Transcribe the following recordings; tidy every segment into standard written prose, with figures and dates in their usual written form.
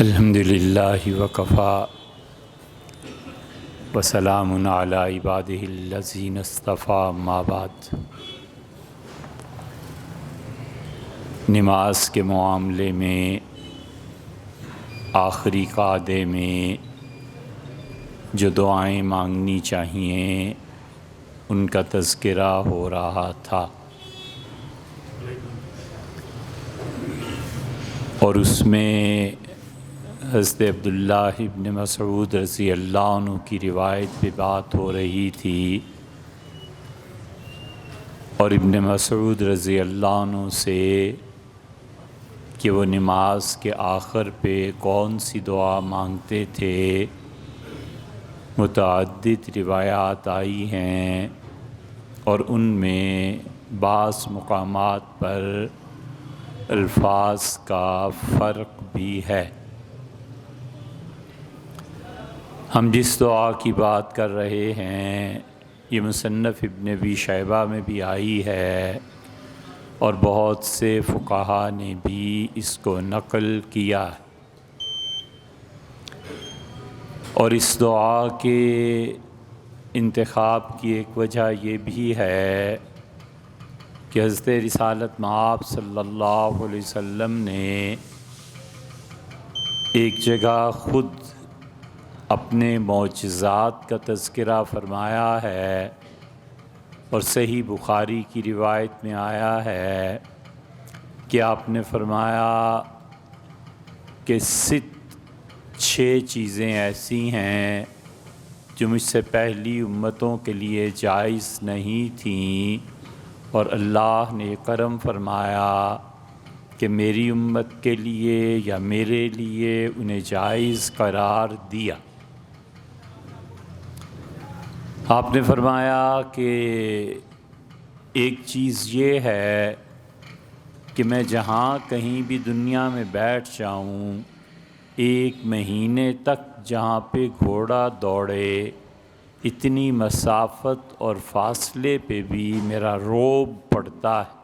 الحمدللہ وکفا وسلام علی عبادہ الذین اصطفیٰ اما بعد۔ نماز کے معاملے میں آخری قعدے میں جو دعائیں مانگنی چاہیے ان کا تذکرہ ہو رہا تھا، اور اس میں حضرت عبداللہ ابن مسعود رضی اللہ عنہ کی روایت پہ بات ہو رہی تھی، اور ابن مسعود رضی اللہ عنہ سے کہ وہ نماز کے آخر پہ کون سی دعا مانگتے تھے متعدد روایات آئی ہیں، اور ان میں بعض مقامات پر الفاظ کا فرق بھی ہے۔ ہم جس دعا کی بات کر رہے ہیں یہ مصنف ابن ابی شیبہ میں بھی آئی ہے، اور بہت سے فقہا نے بھی اس کو نقل کیا ہے، اور اس دعا کے انتخاب کی ایک وجہ یہ بھی ہے کہ حضرت رسالت مآب صلی اللہ علیہ وسلم نے ایک جگہ خود اپنے معجزات کا تذکرہ فرمایا ہے، اور صحیح بخاری کی روایت میں آیا ہے کہ آپ نے فرمایا کہ 6 چیزیں ایسی ہیں جو مجھ سے پہلی امتوں کے لیے جائز نہیں تھیں، اور اللہ نے کرم فرمایا کہ میری امت کے لیے یا میرے لیے انہیں جائز قرار دیا۔ آپ نے فرمایا کہ ایک چیز یہ ہے کہ میں جہاں کہیں بھی دنیا میں بیٹھ جاؤں، 1 مہینے تک جہاں پہ گھوڑا دوڑے اتنی مسافت اور فاصلے پہ بھی میرا رعب پڑتا ہے۔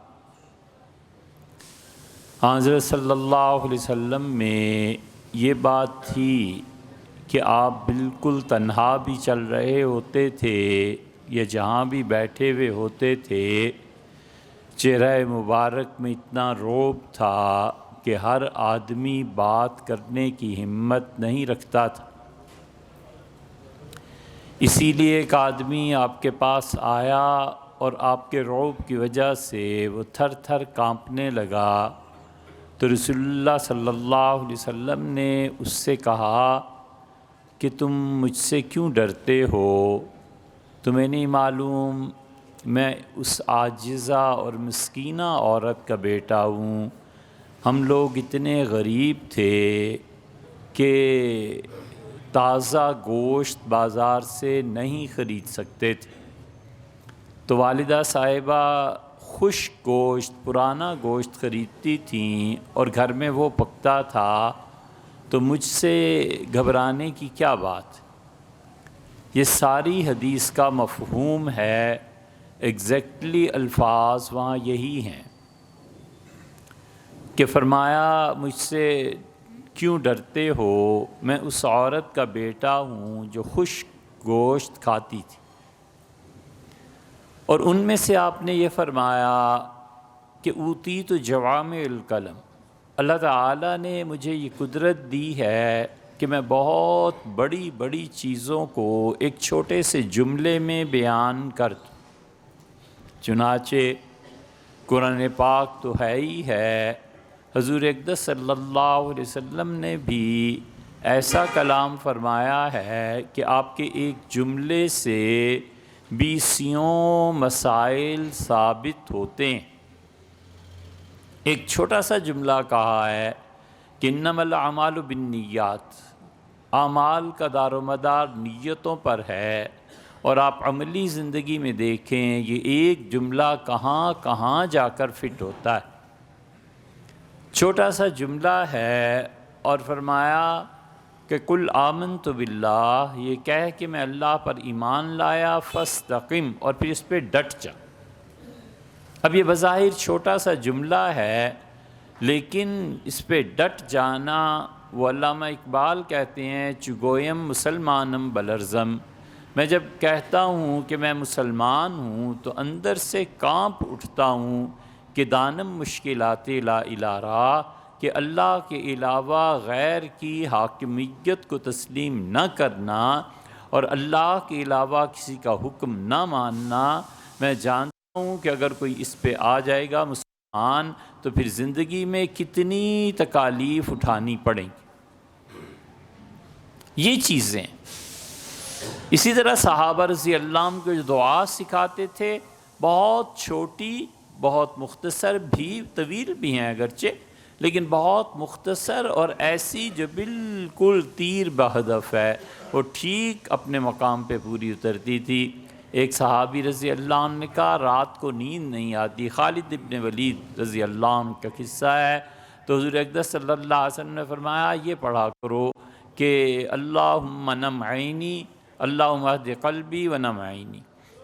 حضرت صلی اللہ علیہ وسلم میں یہ بات تھی کہ آپ بالکل تنہا بھی چل رہے ہوتے تھے یا جہاں بھی بیٹھے ہوئے ہوتے تھے، چہرہ مبارک میں اتنا رعب تھا کہ ہر آدمی بات کرنے کی ہمت نہیں رکھتا تھا۔ اسی لیے ایک آدمی آپ کے پاس آیا اور آپ کے رعب کی وجہ سے وہ تھر تھر کانپنے لگا، تو رسول اللہ صلی اللہ علیہ وسلم نے اس سے کہا کہ تم مجھ سے کیوں ڈرتے ہو؟ تمہیں نہیں معلوم میں اس عاجزہ اور مسکینہ عورت کا بیٹا ہوں؟ ہم لوگ اتنے غریب تھے کہ تازہ گوشت بازار سے نہیں خرید سکتے تھے، تو والدہ صاحبہ خشک گوشت، پرانا گوشت خریدتی تھیں، اور گھر میں وہ پکتا تھا، تو مجھ سے گھبرانے کی کیا بات؟ یہ ساری حدیث کا مفہوم ہے، ایگزیکٹلی الفاظ وہاں یہی ہیں کہ فرمایا مجھ سے کیوں ڈرتے ہو؟ میں اس عورت کا بیٹا ہوں جو خشک گوشت کھاتی تھی۔ اور ان میں سے آپ نے یہ فرمایا کہ اوتیت جوامع الکلم، اللہ تعالیٰ نے مجھے یہ قدرت دی ہے کہ میں بہت بڑی بڑی چیزوں کو ایک چھوٹے سے جملے میں بیان کر دوں۔ چنانچہ قرآن پاک تو ہے ہی ہے، حضور اقدس صلی اللہ علیہ وسلم نے بھی ایسا کلام فرمایا ہے کہ آپ کے ایک جملے سے 20 مسائل ثابت ہوتے ہیں۔ ایک چھوٹا سا جملہ کہا ہے کہ انما الاعمال بالنیات، اعمال کا دار و مدار نیتوں پر ہے، اور آپ عملی زندگی میں دیکھیں یہ ایک جملہ کہاں کہاں جا کر فٹ ہوتا ہے۔ چھوٹا سا جملہ ہے، اور فرمایا کہ قل آمنت باللہ، یہ کہہ کہ میں اللہ پر ایمان لایا، فاستقم، اور پھر اس پہ ڈٹ جا۔ اب یہ بظاہر چھوٹا سا جملہ ہے، لیکن اس پہ ڈٹ جانا وہ علامہ اقبال کہتے ہیں چگویم مسلمانم بلرزم، میں جب کہتا ہوں کہ میں مسلمان ہوں تو اندر سے کانپ اٹھتا ہوں کہ دانم مشکلات لا الہ را، کہ اللہ کے علاوہ غیر کی حاکمیت کو تسلیم نہ کرنا اور اللہ کے علاوہ کسی کا حکم نہ ماننا، میں جانتا ہوں کہ اگر کوئی اس پہ آ جائے گا مسلمان تو پھر زندگی میں کتنی تکالیف اٹھانی پڑیں گی۔ یہ چیزیں اسی طرح صحابہ رضی اللہ عنہ کو جو دعا سکھاتے تھے، بہت چھوٹی، بہت مختصر بھی، طویل بھی ہیں اگرچہ، لیکن بہت مختصر اور ایسی جو بالکل تیر بہدف ہے، وہ ٹھیک اپنے مقام پہ پوری اترتی تھی۔ ایک صحابی رضی اللہ عنہ نے کہا رات کو نیند نہیں آتی، خالد ابن ولید رضی اللہ عنہ کا قصہ ہے، تو حضور اقدس صلی اللہ علیہ وسلم نے فرمایا یہ پڑھا کرو کہ اللہم نم عینی، اللہم اہد قلبی و نم عینی،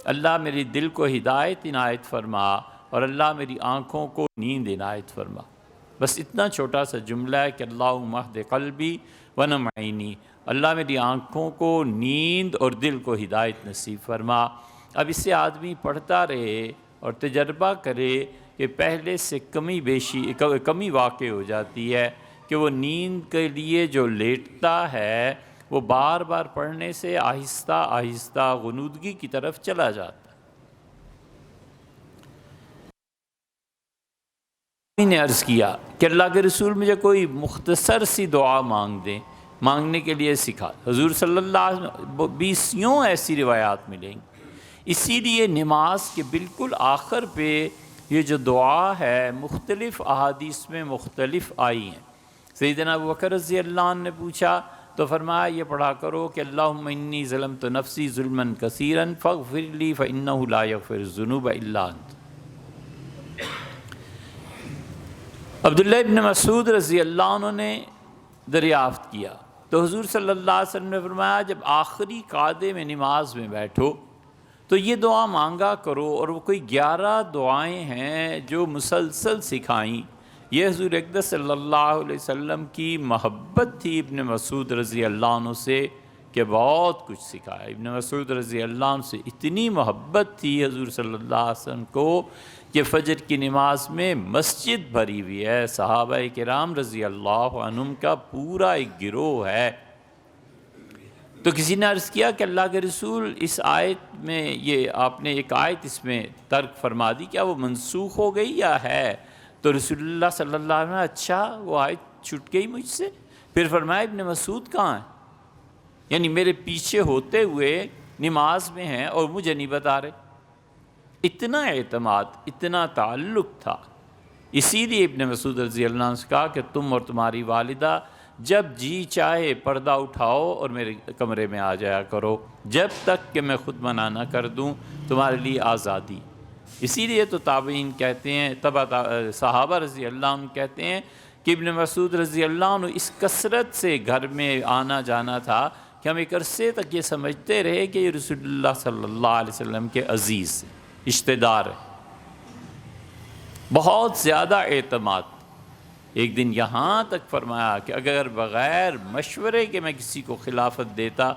اللہ میری دل کو ہدایت عنایت فرما اور اللہ میری آنکھوں کو نیند عنایت فرما۔ بس اتنا چھوٹا سا جملہ ہے کہ اللہم اہد قلبی و نم عینی، اللہ میری آنکھوں کو نیند اور دل کو ہدایت نصیب فرما۔ اب اس سے آدمی پڑھتا رہے اور تجربہ کرے کہ پہلے سے کمی واقع ہو جاتی ہے کہ وہ نیند کے لیے جو لیٹتا ہے وہ بار بار پڑھنے سے آہستہ آہستہ غنودگی کی طرف چلا جاتا ہے۔ نے عرض کیا کہ اللہ کے رسول مجھے کوئی مختصر سی دعا مانگ دیں، مانگنے کے لیے سکھا۔ حضور صلی اللہ علیہ وسلم 20 ایسی روایات ملیں گی۔ اسی لیے نماز کے بالکل آخر پہ یہ جو دعا ہے مختلف احادیث میں مختلف آئی ہیں۔ سیدنا ابوبکر رضی اللہ عنہ نے پوچھا تو فرمایا یہ پڑھا کرو کہ اللہم انی ظلمت نفسی ظلما کثیرا فاغفر لی فانہ لا یغفر الذنوب الا انت۔ عبداللہ ابن مسعود رضی اللہ عنہ نے دریافت کیا تو حضور صلی اللہ علیہ وسلم نے فرمایا جب آخری قعدے میں نماز میں بیٹھو تو یہ دعا مانگا کرو، اور وہ کوئی 11 دعائیں ہیں جو مسلسل سکھائیں۔ یہ حضور اقدس صلی اللہ علیہ وسلم کی محبت تھی ابن مسعود رضی اللہ عنہ سے کہ بہت کچھ سکھایا۔ ابن مسعود رضی اللہ عنہ سے اتنی محبت تھی حضور صلی اللہ علیہ وسلم کو کہ فجر کی نماز میں مسجد بھری ہوئی ہے، صحابہ کرام رضی اللہ عنہم کا پورا ایک گروہ ہے۔ تو کسی نے عرض کیا کہ اللہ کے رسول اس آیت میں یہ آپ نے ایک آیت اس میں ترک فرما دی، کیا وہ منسوخ ہو گئی یا ہے؟ تو رسول اللہ صلی اللہ علیہ وسلم اچھا وہ آیت چھٹ گئی مجھ سے؟ پھر فرمایا ابن مسعود کہاں ہے؟ یعنی میرے پیچھے ہوتے ہوئے نماز میں ہیں اور مجھے نہیں بتا رہے۔ اتنا اعتماد، اتنا تعلق تھا۔ اسی لیے ابن مسعود رضی اللہ عنہ سے کہا کہ تم اور تمہاری والدہ جب جی چاہے پردہ اٹھاؤ اور میرے کمرے میں آ جایا کرو، جب تک کہ میں خود منع نہ کر دوں، تمہارے لیے آزادی۔ اسی لیے تو تابعین کہتے ہیں، صحابہ رضی اللہ عنہ کہتے ہیں کہ ابن مسعود رضی اللہ عنہ اس کثرت سے گھر میں آنا جانا تھا کہ ہم ایک عرصے تک یہ سمجھتے رہے کہ یہ رسول اللہ صلی اللہ علیہ وسلم کے عزیز رشتہ دار ہے۔ بہت زیادہ اعتماد۔ ایک دن یہاں تک فرمایا کہ اگر بغیر مشورے کے میں کسی کو خلافت دیتا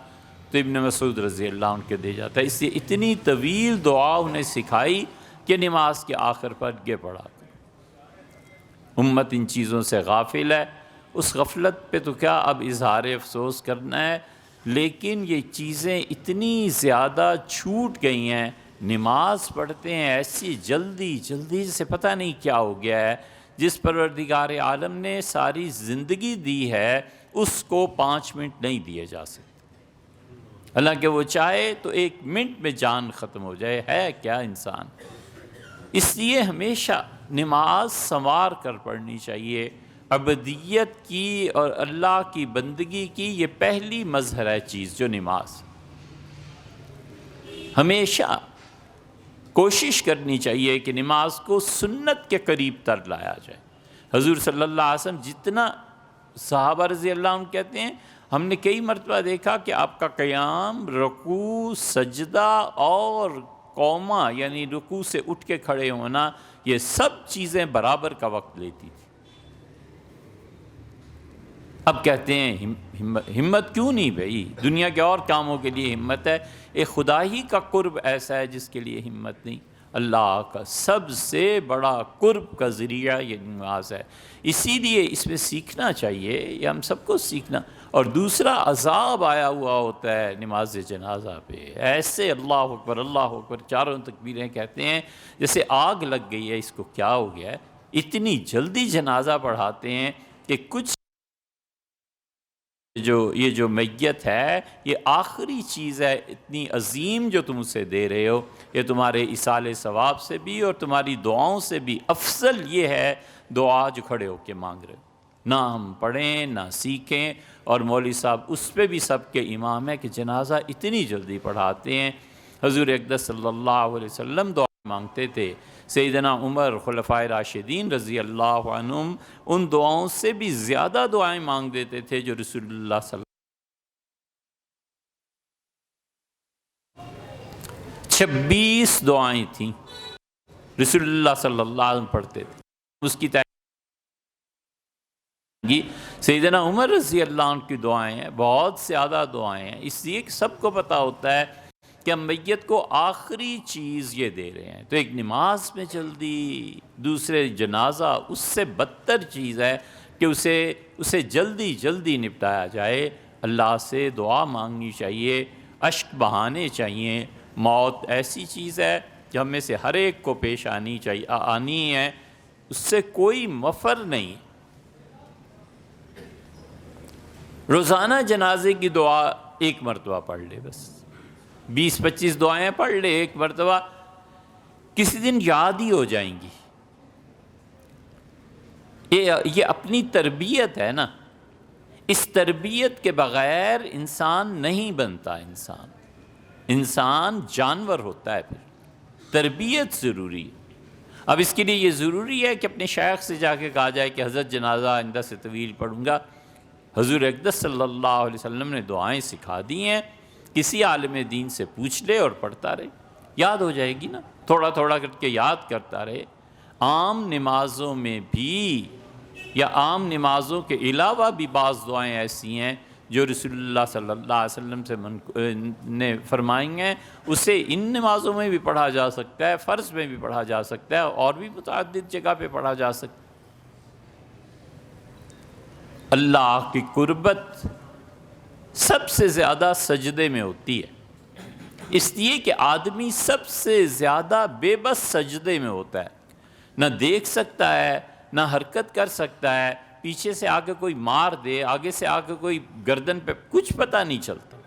تو ابن مسعود رضی اللہ عنہ کے دے جاتا۔ اس لیے اتنی طویل دعا انہیں سکھائی کہ نماز کے آخر پر یہ پڑھا۔ امت ان چیزوں سے غافل ہے، اس غفلت پہ تو کیا اب اظہار افسوس کرنا ہے، لیکن یہ چیزیں اتنی زیادہ چھوٹ گئی ہیں۔ نماز پڑھتے ہیں ایسی جلدی جیسے پتہ نہیں کیا ہو گیا ہے۔ جس پروردگار عالم نے ساری زندگی دی ہے اس کو 5 منٹ نہیں دیے جا سکتے، حالانکہ وہ چاہے تو 1 منٹ میں جان ختم ہو جائے۔ ہے کیا انسان؟ اس لیے ہمیشہ نماز سنوار کر پڑھنی چاہیے۔ عبدیت کی اور اللہ کی بندگی کی یہ پہلی مظہر ہے چیز جو نماز، ہمیشہ کوشش کرنی چاہیے کہ نماز کو سنت کے قریب تر لایا جائے۔ حضور صلی اللہ علیہ وسلم جتنا، صحابہ رضی اللہ عنہ کہتے ہیں ہم نے کئی مرتبہ دیکھا کہ آپ کا قیام، رکوع، سجدہ اور قومہ یعنی رکوع سے اٹھ کے کھڑے ہونا، یہ سب چیزیں برابر کا وقت لیتی تھی۔ اب کہتے ہیں ہمت کیوں نہیں بھائی؟ دنیا کے اور کاموں کے لیے ہمت ہے، ایک خدا ہی کا قرب ایسا ہے جس کے لیے ہمت نہیں۔ اللہ کا سب سے بڑا قرب کا ذریعہ یہ نماز ہے، اسی لیے اس میں سیکھنا چاہیے، یہ ہم سب کو سیکھنا۔ اور دوسرا، عذاب آیا ہوا ہوتا ہے نماز جنازہ پہ، ایسے اللہ اکبر چاروں تکبیریں کہتے ہیں جیسے آگ لگ گئی ہے، اس کو کیا ہو گیا ہے، اتنی جلدی جنازہ پڑھاتے ہیں کہ کچھ یہ جو میت ہے یہ آخری چیز ہے اتنی عظیم جو تم اسے دے رہے ہو، یہ تمہارے اصال ثواب سے بھی اور تمہاری دعاؤں سے بھی افضل یہ ہے دعا جو کھڑے ہو کے مانگ رہے ہو۔ نہ ہم پڑھیں نہ سیکھیں، اور مولوی صاحب اس پہ بھی سب کے امام ہے کہ جنازہ اتنی جلدی پڑھاتے ہیں۔ حضور اقدس صلی اللہ علیہ وسلم دعا مانگتے تھے، سیدنا عمر خلفائے راشدین رضی اللہ عنہم ان دعاؤں سے بھی زیادہ دعائیں مانگ دیتے تھے جو رسول اللہ صلی اللہ 26 دعائیں تھیں رسول اللہ صلی اللہ علیہ وسلم پڑھتے تھے، اس کی سیدنا عمر رضی اللہ عنہ کی دعائیں ہیں، بہت زیادہ دعائیں ہیں، اس لیے کہ سب کو پتہ ہوتا ہے کہ ہم میت کو آخری چیز یہ دے رہے ہیں۔ تو ایک نماز میں جلدی، دوسرے جنازہ اس سے بدتر چیز ہے کہ اسے جلدی جلدی نپٹایا جائے۔ اللہ سے دعا مانگنی چاہیے، اشک بہانے چاہیے۔ موت ایسی چیز ہے کہ ہم میں سے ہر ایک کو پیش آنی ہے، اس سے کوئی مفر نہیں۔ روزانہ جنازے کی دعا ایک مرتبہ پڑھ لے، بس 20-25 دعائیں پڑھ لے ایک مرتبہ، کسی دن یاد ہی ہو جائیں گی۔ یہ اپنی تربیت ہے نا، اس تربیت کے بغیر انسان نہیں بنتا۔ انسان جانور ہوتا ہے، پھر تربیت ضروری ہے۔ اب اس کے لیے یہ ضروری ہے کہ اپنے شیخ سے جا کے کہا جائے کہ حضرت جنازہ آئندہ سے طویل پڑھوں گا۔ حضور اقدس صلی اللہ علیہ وسلم نے دعائیں سکھا دی ہیں، کسی عالم دین سے پوچھ لے اور پڑھتا رہے، یاد ہو جائے گی نا، تھوڑا تھوڑا کر کے یاد کرتا رہے۔ عام نمازوں میں بھی یا عام نمازوں کے علاوہ بھی بعض دعائیں ایسی ہیں جو رسول اللہ صلی اللہ علیہ وسلم نے فرمائی ہیں، اسے ان نمازوں میں بھی پڑھا جا سکتا ہے، فرض میں بھی پڑھا جا سکتا ہے، اور بھی متعدد جگہ پہ پڑھا جا سکتا ہے۔ اللہ کی قربت سب سے زیادہ سجدے میں ہوتی ہے، اس لیے کہ آدمی سب سے زیادہ بے بس سجدے میں ہوتا ہے، نہ دیکھ سکتا ہے نہ حرکت کر سکتا ہے، پیچھے سے آگے کوئی مار دے، آگے سے آگے کوئی گردن پہ، کچھ پتہ نہیں چلتا۔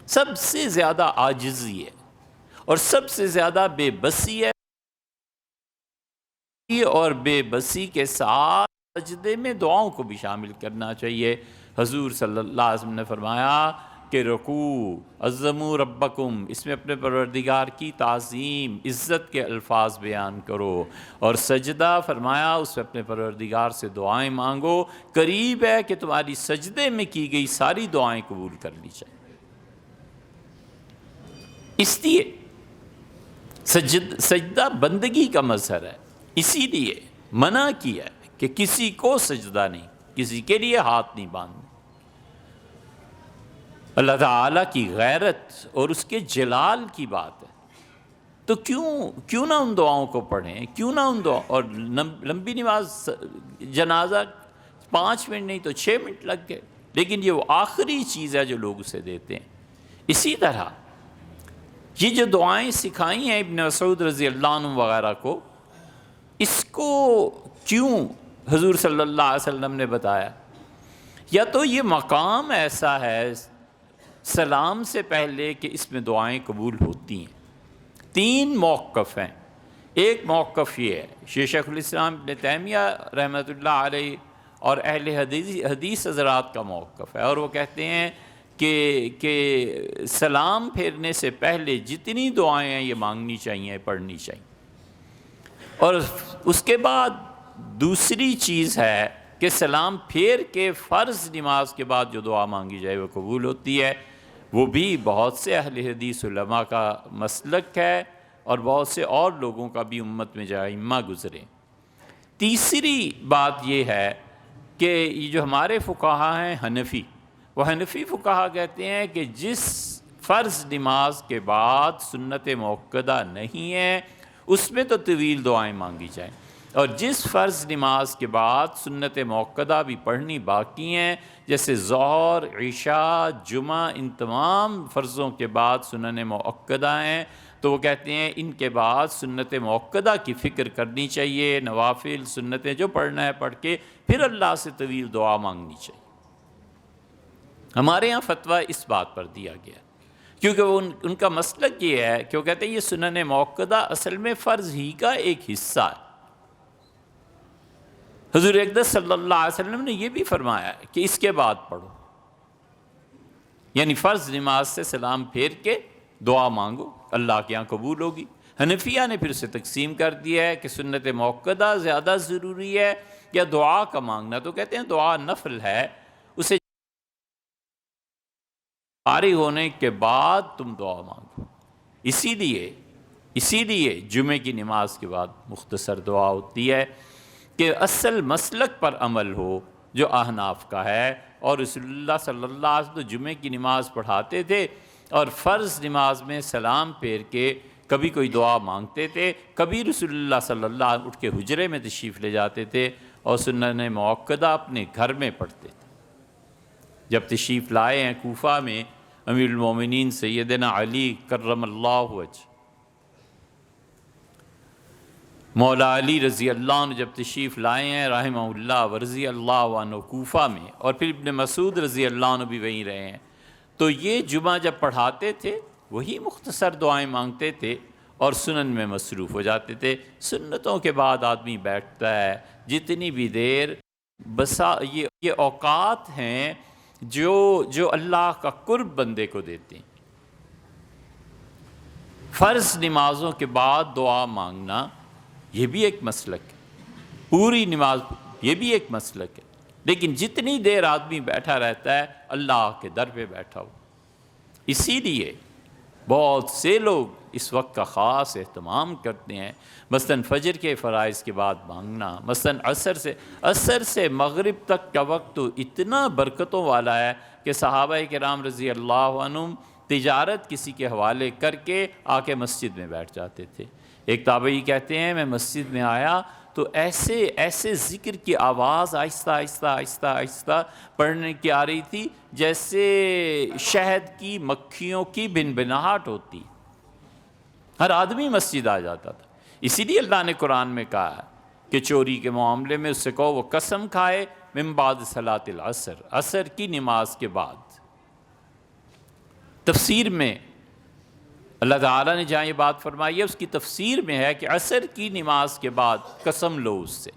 سب سے زیادہ عاجزی ہے اور سب سے زیادہ بے بسی ہے، اور بے بسی کے ساتھ سجدے میں دعاؤں کو بھی شامل کرنا چاہیے۔ حضور صلی اللہ علیہ وسلم نے فرمایا کہ رکوع عظموا ربکم، اس میں اپنے پروردگار کی تعظیم عزت کے الفاظ بیان کرو، اور سجدہ فرمایا اس میں اپنے پروردگار سے دعائیں مانگو، قریب ہے کہ تمہاری سجدے میں کی گئی ساری دعائیں قبول کر لی جائیں۔ اس لیے سجدہ بندگی کا مظہر ہے، اسی لیے منع کیا ہے کہ کسی کو سجدہ نہیں، کسی کے لیے ہاتھ نہیں باندھنا۔ اللہ تعالیٰ کی غیرت اور اس کے جلال کی بات ہے، تو کیوں نہ ان دعاؤں کو پڑھیں، کیوں نہ ان دعاؤں، اور لمبی نماز جنازہ 5 منٹ نہیں تو 6 منٹ لگ گئے، لیکن یہ وہ آخری چیز ہے جو لوگ اسے دیتے ہیں۔ اسی طرح یہ جو دعائیں سکھائی ہیں ابن مسعود رضی اللہ عنہ وغیرہ کو، اس کو کیوں حضور صلی اللہ علیہ وسلم نے بتایا؟ یا تو یہ مقام ایسا ہے سلام سے پہلے کہ اس میں دعائیں قبول ہوتی ہیں۔ 3 موقف ہیں۔ ایک موقف یہ ہے، شیخ الاسلام ابن تیمیہ رحمۃ اللہ علیہ اور اہل حدیث حضرات کا موقف ہے، اور وہ کہتے ہیں کہ سلام پھیرنے سے پہلے جتنی دعائیں ہیں یہ مانگنی چاہیے، پڑھنی چاہیے، اور اس کے بعد دوسری چیز ہے کہ سلام پھیر کے فرض نماز کے بعد جو دعا مانگی جائے وہ قبول ہوتی ہے۔ وہ بھی بہت سے اہل حدیث علماء کا مسلک ہے، اور بہت سے اور لوگوں کا بھی امت میں جو ائمہ گزرے۔ تیسری بات یہ ہے کہ یہ جو ہمارے فقہا ہیں حنفی، وہ حنفی فقہا کہتے ہیں کہ جس فرض نماز کے بعد سنت موقدہ نہیں ہے اس میں تو طویل دعائیں مانگی جائیں، اور جس فرض نماز کے بعد سنت موقدہ بھی پڑھنی باقی ہیں جیسے ظہر، عشاء، جمعہ، ان تمام فرضوں کے بعد سنن موقدہ ہیں، تو وہ کہتے ہیں ان کے بعد سنت موقدہ کی فکر کرنی چاہیے، نوافل سنتیں جو پڑھنا ہے پڑھ کے پھر اللہ سے طویل دعا مانگنی چاہیے۔ ہمارے ہاں فتویٰ اس بات پر دیا گیا کیونکہ وہ ان کا مسلک یہ ہے کہ وہ کہتے ہیں یہ سنن موقدہ اصل میں فرض ہی کا ایک حصہ ہے۔ حضور اقدس صلی اللہ علیہ وسلم نے یہ بھی فرمایا ہے کہ اس کے بعد پڑھو، یعنی فرض نماز سے سلام پھیر کے دعا مانگو، اللہ کے یہاں قبول ہوگی۔ حنفیہ نے پھر اسے تقسیم کر دیا ہے کہ سنت موقدہ زیادہ ضروری ہے یا دعا کا مانگنا، تو کہتے ہیں دعا نفل ہے، اسے فارغ ہونے کے بعد تم دعا مانگو۔ اسی لیے جمعے کی نماز کے بعد مختصر دعا ہوتی ہے کہ اصل مسلک پر عمل ہو جو احناف کا ہے، اور رسول اللہ صلی اللہ علیہ وسلم تو جمعے کی نماز پڑھاتے تھے اور فرض نماز میں سلام پھیر کے کبھی کوئی دعا مانگتے تھے، کبھی رسول اللہ صلی اللہ علیہ وسلم اٹھ کے حجرے میں تشریف لے جاتے تھے اور سنن موقدہ اپنے گھر میں پڑھتے تھے۔ جب تشریف لائے ہیں کوفہ میں امیر المومنین سیدنا علی کرم اللہ وجہ، مولا علی رضی اللہ عنہ جب تشریف لائے ہیں رحمہ اللہ ورضی اللہ عنہ کوفہ میں، اور پھر ابن مسعود رضی اللہ عنہ بھی وہیں رہے ہیں، تو یہ جمعہ جب پڑھاتے تھے وہی مختصر دعائیں مانگتے تھے اور سنن میں مصروف ہو جاتے تھے۔ سنتوں کے بعد آدمی بیٹھتا ہے جتنی بھی دیر، بسا یہ اوقات ہیں جو اللہ کا قرب بندے کو دیتے ہیں۔ فرض نمازوں کے بعد دعا مانگنا یہ بھی ایک مسلک ہے، پوری نماز یہ بھی ایک مسلک ہے، لیکن جتنی دیر آدمی بیٹھا رہتا ہے اللہ کے در پہ بیٹھا ہو۔ اسی لیے بہت سے لوگ اس وقت کا خاص اہتمام کرتے ہیں، مثلا فجر کے فرائض کے بعد مانگنا، مثلا عصر سے مغرب تک کا وقت تو اتنا برکتوں والا ہے کہ صحابہ کرام رضی اللہ عنہم تجارت کسی کے حوالے کر کے آ کے مسجد میں بیٹھ جاتے تھے۔ ایک تابعی کہتے ہیں میں مسجد میں آیا تو ایسے ذکر کی آواز آہستہ آہستہ آہستہ آہستہ پڑھنے کی آ رہی تھی جیسے شہد کی مکھیوں کی بنبناہٹ ہوتی، ہر آدمی مسجد آ جاتا تھا۔ اسی لیے اللہ نے قرآن میں کہا ہے کہ چوری کے معاملے میں اس سے کہو وہ قسم کھائے من بعد صلاۃ العصر، عصر کی نماز کے بعد۔ تفسیر میں اللہ تعالیٰ نے جہاں یہ بات فرمائی ہے اس کی تفسیر میں ہے کہ عصر کی نماز کے بعد قسم لو اس سے،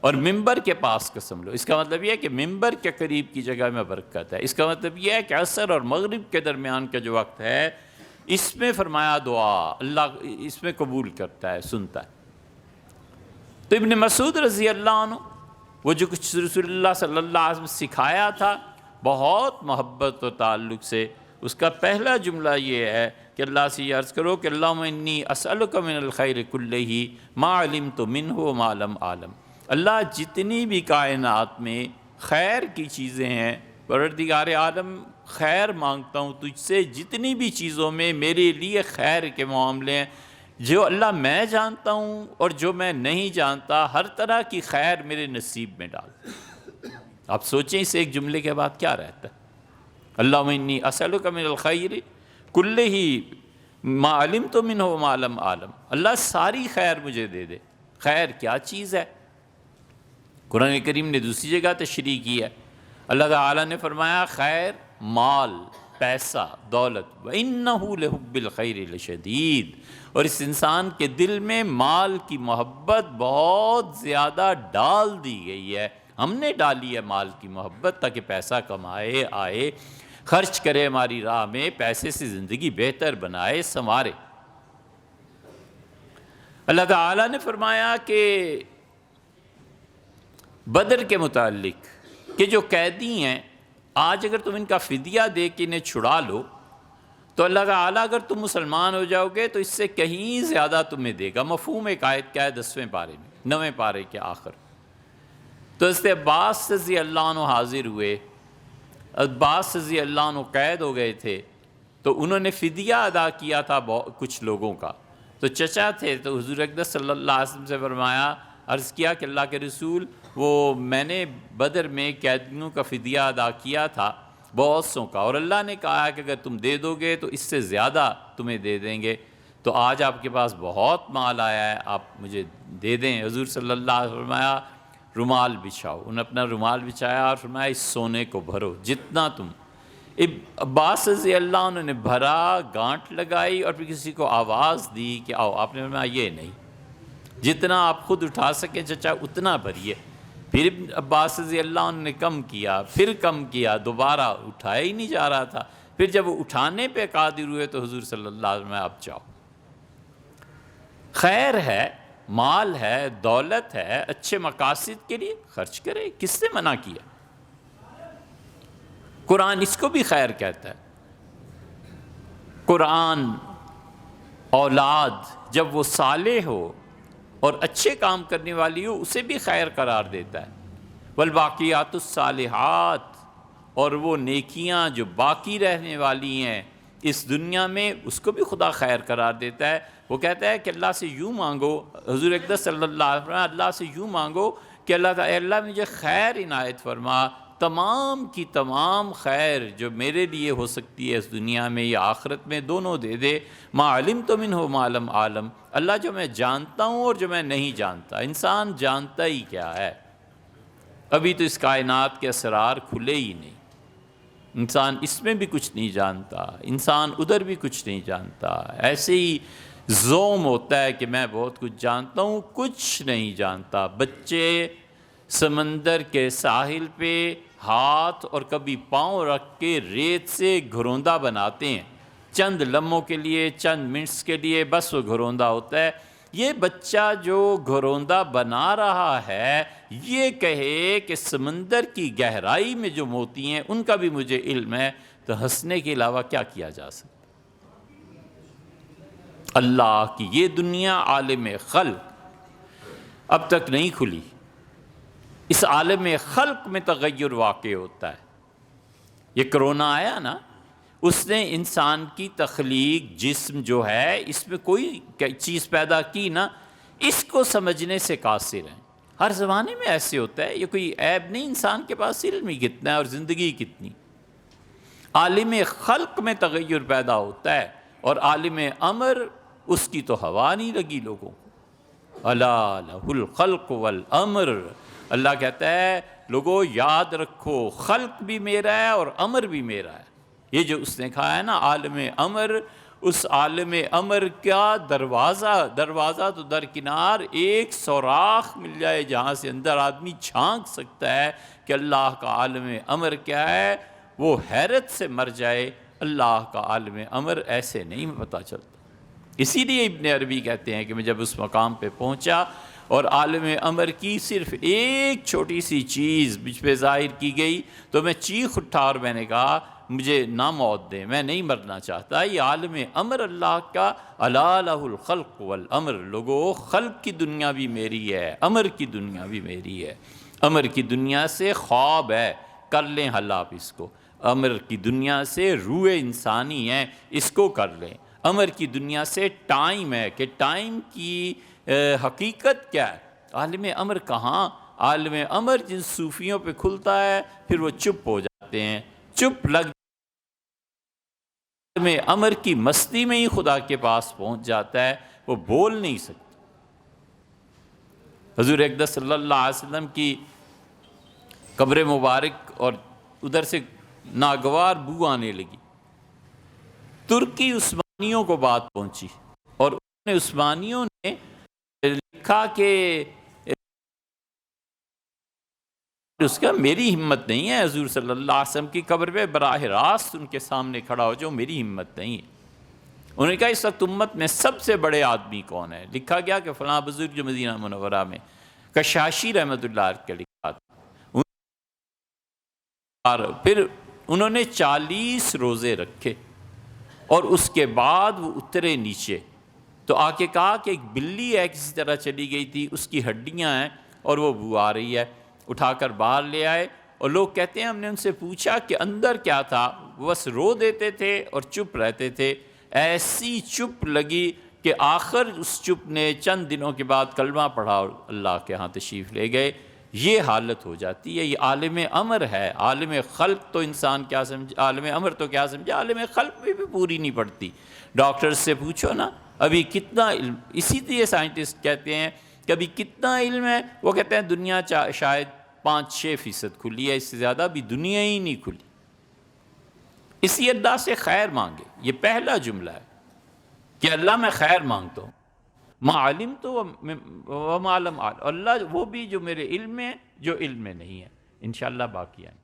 اور ممبر کے پاس قسم لو۔ اس کا مطلب یہ ہے کہ ممبر کے قریب کی جگہ میں برکت ہے۔ اس کا مطلب یہ ہے کہ عصر اور مغرب کے درمیان کا جو وقت ہے اس میں فرمایا دعا اللہ اس میں قبول کرتا ہے، سنتا ہے۔ تو ابن مسعود رضی اللہ عنہ وہ جو کچھ رسول اللہ صلی اللہ علیہ وسلم سکھایا تھا بہت محبت و تعلق سے، اس کا پہلا جملہ یہ ہے کہ اللہ سے یہ عرض کرو کہ اللہم انی اسألک من الخیر کلہ ما علمت منہ وما لم اعلم۔ اللہ جتنی بھی کائنات میں خیر کی چیزیں ہیں، پروردگار عالم خیر مانگتا ہوں تجھ سے، جتنی بھی چیزوں میں میرے لیے خیر کے معاملے ہیں جو اللہ میں جانتا ہوں اور جو میں نہیں جانتا، ہر طرح کی خیر میرے نصیب میں ڈال۔ آپ سوچیں اس ایک جملے کے بعد کیا رہتا ہے؟ اللہم انی اسألک من الخیر کلہ ما علمت منہ وما لم اعلم۔ اللہ ساری خیر مجھے دے دے۔ خیر کیا چیز ہے؟ قرآن کریم نے دوسری جگہ تشریح کی ہے، اللہ تعالیٰ نے فرمایا خیر مال، پیسہ، دولت، وَإِنَّهُ لِحُبِّ الْخَيْرِ لَشَدِيدٌ، اور اس انسان کے دل میں مال کی محبت بہت زیادہ ڈال دی گئی ہے۔ ہم نے ڈالی ہے مال کی محبت تاکہ پیسہ کمائے، آئے، خرچ کرے ہماری راہ میں، پیسے سے زندگی بہتر بنائے، سنوارے۔ اللہ تعالیٰ نے فرمایا کہ بدر کے متعلق کہ جو قیدی ہیں آج اگر تم ان کا فدیہ دے کے انہیں چھڑا لو تو اللہ تعالیٰ اگر تم مسلمان ہو جاؤ گے تو اس سے کہیں زیادہ تمہیں دے گا۔ مفہوم ایک آیت کیا ہے 10ویں پارے میں، 9ویں پارے کے آخر، تو حضرت عباس رضی اللہ عنہ حاضر ہوئے، عباس رضی اللہ عنہ قید ہو گئے تھے، تو انہوں نے فدیہ ادا کیا تھا کچھ لوگوں کا، تو چچا تھے، تو حضور اقدس صلی اللہ علیہ وسلم سے فرمایا، عرض کیا کہ اللہ کے رسول، وہ میں نے بدر میں قیدیوں کا فدیہ ادا کیا تھا بہت سوں کا، اور اللہ نے کہا کہ اگر تم دے دو گے تو اس سے زیادہ تمہیں دے دیں گے، تو آج آپ کے پاس بہت مال آیا ہے، آپ مجھے دے دیں۔ حضور صلی اللہ علیہ وسلم فرمایا رومال بچھاؤ، انہوں نے اپنا رومال بچھایا اور فرمایا اس سونے کو بھرو جتنا تم۔ عباس رضی اللہ عنہ نے بھرا، گانٹھ لگائی اور پھر کسی کو آواز دی کہ آؤ، آپ نے فرمایا یہ نہیں، جتنا آپ خود اٹھا سکیں چچا اتنا بھریے۔ پھر عباس رضی اللہ عنہ نے کم کیا، پھر کم کیا، دوبارہ اٹھایا ہی نہیں جا رہا تھا، پھر جب وہ اٹھانے پہ قادر ہوئے تو حضور صلی اللہ علیہ وسلم نے آپ جاؤ۔ خیر ہے، مال ہے، دولت ہے، اچھے مقاصد کے لیے خرچ کرے، کس نے منع کیا؟ قرآن اس کو بھی خیر کہتا ہے۔ قرآن اولاد جب وہ صالح ہو اور اچھے کام کرنے والی ہو اسے بھی خیر قرار دیتا ہے۔ والباقیات الصالحات، اور وہ نیکیاں جو باقی رہنے والی ہیں اس دنیا میں، اس کو بھی خدا خیر قرار دیتا ہے۔ وہ کہتا ہے کہ اللہ سے یوں مانگو، حضور اقدس صلی اللہ علیہ وسلم اللہ سے یوں مانگو کہ اللہ تعالیٰ، اللہ مجھے خیر عنایت فرما، تمام کی تمام خیر جو میرے لیے ہو سکتی ہے اس دنیا میں یا آخرت میں، دونوں دے دے۔ ما علمت منہ ما لم اعلم، اللہ جو میں جانتا ہوں اور جو میں نہیں جانتا۔ انسان جانتا ہی کیا ہے؟ ابھی تو اس کائنات کے اسرار کھلے ہی نہیں، انسان اس میں بھی کچھ نہیں جانتا، انسان ادھر بھی کچھ نہیں جانتا، ایسے ہی زوم ہوتا ہے کہ میں بہت کچھ جانتا ہوں، کچھ نہیں جانتا۔ بچے سمندر کے ساحل پہ ہاتھ اور کبھی پاؤں رکھ کے ریت سے گھروندہ بناتے ہیں، چند لمحوں کے لیے، چند منٹس کے لیے، بس وہ گھروندہ ہوتا ہے۔ یہ بچہ جو گھروندہ بنا رہا ہے یہ کہے کہ سمندر کی گہرائی میں جو موتی ہیں ان کا بھی مجھے علم ہے، تو ہنسنے کے علاوہ کیا کیا جا سکتا؟ اللہ کی یہ دنیا عالم خلق اب تک نہیں کھلی، اس عالم خلق میں تغیر واقع ہوتا ہے۔ یہ کرونا آیا نا، اس نے انسان کی تخلیق، جسم جو ہے اس میں کوئی چیز پیدا کی نا، اس کو سمجھنے سے قاصر ہیں۔ ہر زمانے میں ایسے ہوتا ہے، یہ کوئی عیب نہیں، انسان کے پاس علم ہی کتنا ہے اور زندگی کتنی۔ عالم خلق میں تغیر پیدا ہوتا ہے اور عالم امر اس کی تو ہوا نہیں لگی لوگوں کو۔ الا لہ الخلق والامر، اللہ کہتا ہے لوگوں یاد رکھو، خلق بھی میرا ہے اور امر بھی میرا ہے۔ یہ جو اس نے کہا ہے نا عالم امر، اس عالم امر کا دروازہ تو درکنار، ایک سوراخ مل جائے جہاں سے اندر آدمی جھانک سکتا ہے کہ اللہ کا عالم امر کیا ہے، وہ حیرت سے مر جائے۔ اللہ کا عالم امر ایسے نہیں پتہ چلتا۔ اسی لیے ابن عربی کہتے ہیں کہ میں جب اس مقام پہ پہنچا اور عالم امر کی صرف ایک چھوٹی سی چیز مجھ پہ ظاہر کی گئی تو میں چیخ اٹھا اور میں نے کہا مجھے نہ موت دیں، میں نہیں مرنا چاہتا۔ یہ عالم امر اللہ کا، الا لہ الخلق والامر، لوگو خلق کی دنیا بھی میری ہے، امر کی دنیا بھی میری ہے۔ امر کی دنیا سے خواب ہے، کر لیں حل آپ اس کو۔ امر کی دنیا سے روح انسانی ہے، اس کو کر لیں۔ امر کی دنیا سے ٹائم ہے کہ ٹائم کی حقیقت کیا ہے۔ عالم امر کہاں؟ عالم امر جن صوفیوں پہ کھلتا ہے پھر وہ چپ ہو جاتے ہیں، چپ لگ عالم امر کی مستی میں ہی خدا کے پاس پہنچ جاتا ہے، وہ بول نہیں سکتا۔ حضور اقدس صلی اللہ علیہ وسلم کی قبر مبارک اور ادھر سے ناگوار بو آنے لگی، ترکی عثمانیوں کو بات پہنچی اور عثمانیوں نے لکھا کہ اس کا میری ہمت نہیں ہے حضور صلی اللہ علیہ وسلم کی قبر پہ براہ راست ان کے سامنے کھڑا ہو جاؤ، میری ہمت نہیں ہے۔ انہوں نے کہا اس وقت امت میں سب سے بڑے آدمی کون ہے؟ لکھا گیا کہ فلاں بزرگ جو مدینہ منورہ میں کشاشی رحمۃ اللہ علیہ کے لکھا تھا۔ پھر انہوں نے 40 روزے رکھے اور اس کے بعد وہ اترے نیچے، تو آ کے کہا کہ ایک بلی ہے کسی طرح چلی گئی تھی، اس کی ہڈیاں ہیں اور وہ بو آ رہی ہے۔ اٹھا کر باہر لے آئے، اور لوگ کہتے ہیں ہم نے ان سے پوچھا کہ اندر کیا تھا، بس رو دیتے تھے اور چپ رہتے تھے۔ ایسی چپ لگی کہ آخر اس چپ نے چند دنوں کے بعد کلمہ پڑھا اور اللہ کے ہاں تشریف لے گئے۔ یہ حالت ہو جاتی ہے۔ یہ عالم امر ہے۔ عالم خلق تو انسان کیا سمجھے، عالم امر تو کیا سمجھے، عالم خلق میں بھی پوری نہیں پڑتی۔ ڈاکٹر سے پوچھو نا ابھی کتنا علم، اسی لیے سائنٹسٹ کہتے ہیں کہ ابھی کتنا علم ہے، وہ کہتے ہیں دنیا شاید 5-6% کھلی ہے، اس سے زیادہ بھی دنیا ہی نہیں کھلی۔ اسی اللہ سے خیر مانگے، یہ پہلا جملہ ہے کہ اللہ میں خیر مانگتا ہوں، ما علمت وما لم اعلم، اللہ وہ بھی جو میرے علم میں جو علم میں نہیں ہے۔ انشاءاللہ باقی آئیں۔